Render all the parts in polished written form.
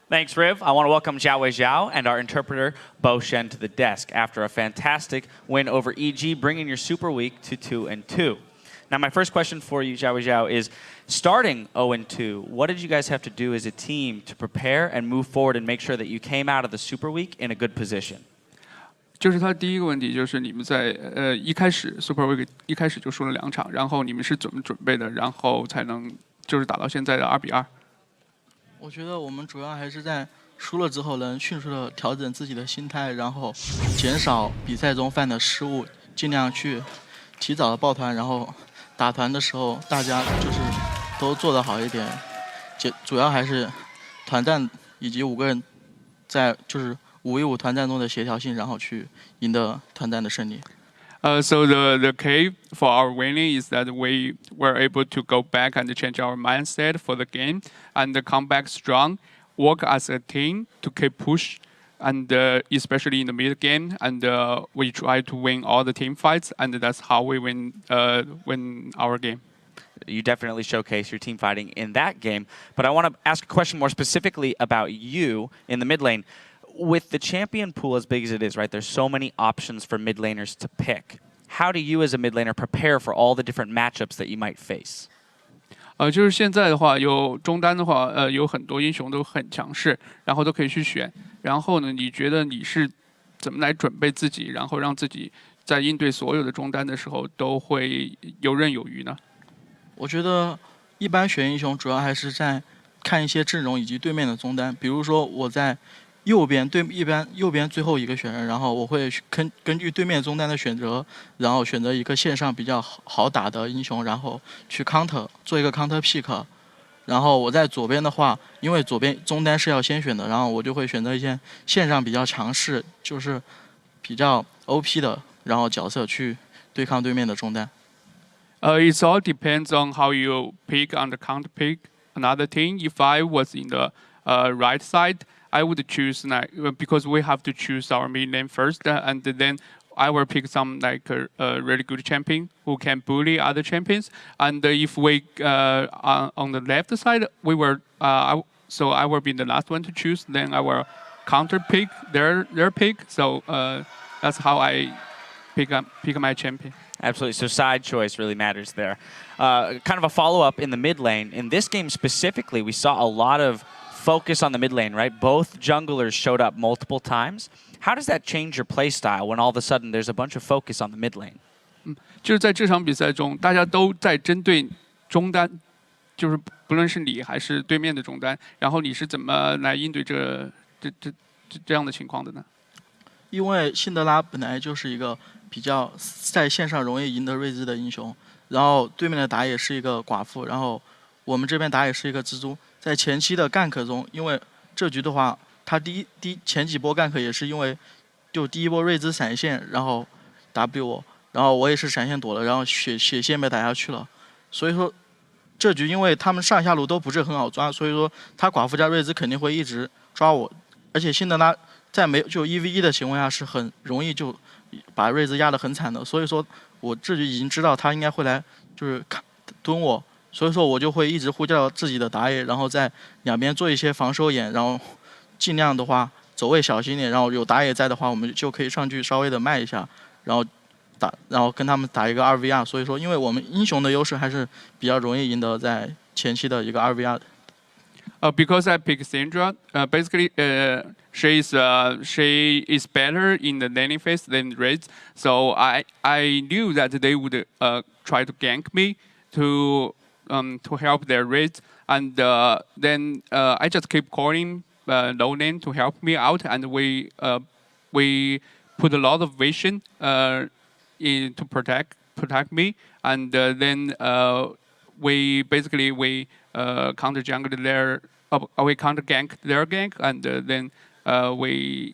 Thanks, Riv. I want to welcome Xiaowei Zhao and our interpreter, Bo Shen, to the desk after a fantastic win over EG, bringing your Super Week to 2-2. Now, my first question for you, Xiaowei Zhao, is starting 0-2, what did you guys have to do as a team to prepare and move forward and make sure that you came out of the Super Week in a good position? 就是他第一个问题，就是你们在一开始 Super Week 一开始就输了2场，然后你们是怎么准备的，然后才能就是打到现在的2-2？我觉得我们主要还是在输了之后能迅速的调整自己的心态，然后减少比赛中犯的失误，尽量去提早的抱团，然后打团的时候大家就是都做得好一点，主要还是团战以及5个人在就是5v5团战中的协调性，然后去赢得团战的胜利。So the key for our winning is that we were able to go back and change our mindset for the game and come back strong, work as a team to keep push, and especially in the mid game, and we try to win all the team fights, and that's how we win our game. You definitely showcase your team fighting in that game, but I want to ask a question more specifically about you in the mid lane. With the champion pool as big as it is, right, there's so many options for mid laners to pick. How do you as a mid laner prepare for all the different matchups that you might face? 就是现在的话，有中单的话，有很多英雄都很强势，然后都可以去选。然后呢，你觉得你是怎么来准备自己，然后让自己在应对所有的中单的时候都会游刃有余呢？我觉得一般选英雄主要还是在看一些阵容以及对面的中单，比如说我在右边右边最后一个选人，然后我会根据对面中单的选择，然后选择一个线上比较好打的英雄，然后去 counter 做一个 counter pick。然后我在左边的话，因为左边中单是要先选的，然后我就会选择一些线上比较强势，就是比较 OP 的，然后角色去对抗对面的中单。It all depends on how you pick and counter pick another team. If I was in the right side, I would choose because we have to choose our mid lane first, and then I will pick some a really good champion who can bully other champions. And if we on the left side, we were so I will be the last one to choose. Then I will counter pick their pick. So that's how I pick my champion. Absolutely. So side choice really matters there. Kind of a follow-up in the mid lane. In this game specifically, we saw a lot of focus on the mid lane, right? Both junglers showed up multiple times. How does that change your play style when all of a sudden there's a bunch of focus on the mid lane? 就是在这场比赛中，大家都在针对中单，就是不论是你还是对面的中单，然后你是怎么来应对这样的情况的呢？因为辛德拉本来就是一个比较在线上容易赢得瑞兹的英雄，然后对面的打野是一个寡妇，然后我们这边打野是一个蜘蛛。在前期的 gank 中，因为这局的话，他前几波 gank 也是因为就第一波瑞兹闪现，然后 W 我，然后我也是闪现躲了，然后血线被打下去了。所以说这局因为他们上下路都不是很好抓，所以说他寡妇加瑞兹肯定会一直抓我，而且辛德拉在没就1v1的情况下是很容易就把瑞兹压得很惨的，所以说我这局已经知道他应该会来就是蹲我。所以说我就会一直呼叫自己的打野，然后在两边做一些防守眼，然后尽量的话走位小心点，然后有打野在的话，我们就可以上去稍微的卖一下，然后跟他们打一个2v2。所以说，因为我们英雄的优势还是比较容易赢得在前期的一个2v2。Because I picked Syndra, basically she is better in the laning phase than Riz, so I knew that they would try to gank me to help their raid, and then I just keep calling low lane to help me out, and we put a lot of vision to protect me, and then we counter jungle we counter gank their gank, and then we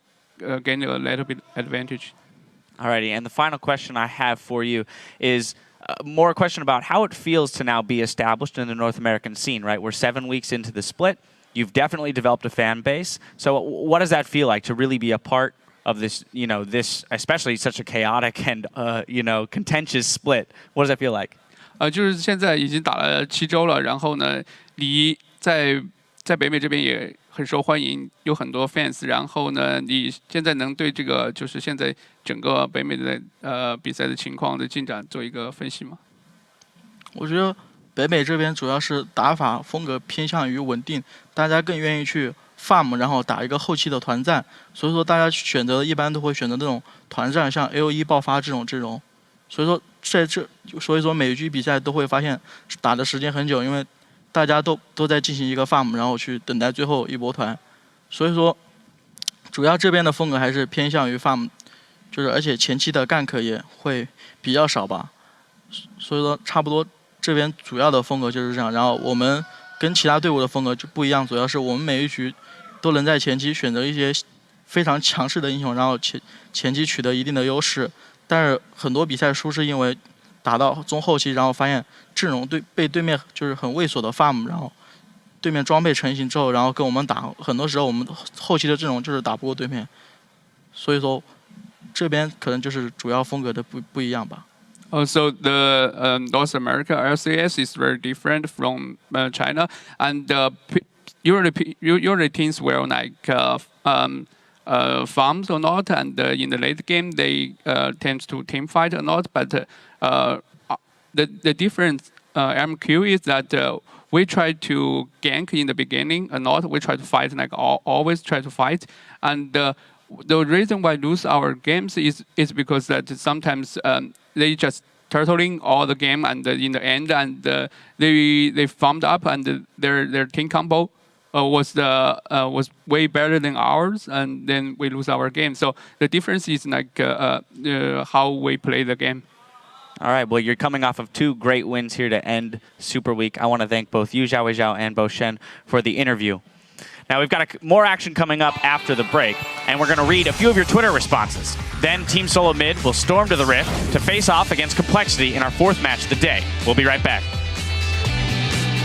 gain a little bit advantage. Alrighty, and the final question I have for you is more a question about how it feels to now be established in the North American scene, right? We're 7 weeks into the split. You've definitely developed a fan base. So what does that feel like to really be a part of this, this especially such a chaotic and, contentious split? What does that feel like? 就是现在已经打了7周了，然后呢，离在北美这边也很很受欢迎，有很多 fans。然后呢，你现在能对这个就是现在整个北美的比赛的情况的进展做一个分析吗？我觉得北美这边主要是打法风格偏向于稳定，大家更愿意去 farm， 然后打一个后期的团战，所以说大家选择一般都会选择这种团战，像 AOE 爆发这种阵容。所以说每一局比赛都会发现打的时间很久，因为大家都在进行一个 farm， 然后去等待最后一波团。所以说，主要这边的风格还是偏向于 farm， 就是而且前期的 gank 也会比较少吧。所以说差不多这边主要的风格就是这样。然后我们跟其他队伍的风格就不一样，主要是我们每一局都能在前期选择一些非常强势的英雄，然后前期取得一定的优势。但是很多比赛输是因为打到中后期，然后发现阵容被对面就是很猥琐的 farm， 然后对面装备成型之后，然后跟我们打，很多时候我们后期的阵容就是打不过对面，所以说这边可能就是主要风格的不一样吧。So the North America LCS is very different from China, and usually teams will like farms or not, and in the late game they tend to team fight or not. But the difference LMQ is that we try to gank in the beginning or not. We try to fight like always try to fight, and the reason why lose our games is because that sometimes they just turtling all the game, and in the end, and they farmed up, and their team combo was way better than ours, and then we lose our game. So the difference is like how we play the game. All right, well, you're coming off of 2 great wins here to end Super Week. I want to thank both you, Zhao Weizhao, and Bo Shen for the interview. Now, we've got more action coming up after the break, and we're going to read a few of your Twitter responses. Then Team Solo Mid will storm to the Rift to face off against Complexity in our 4th match of the day. We'll be right back.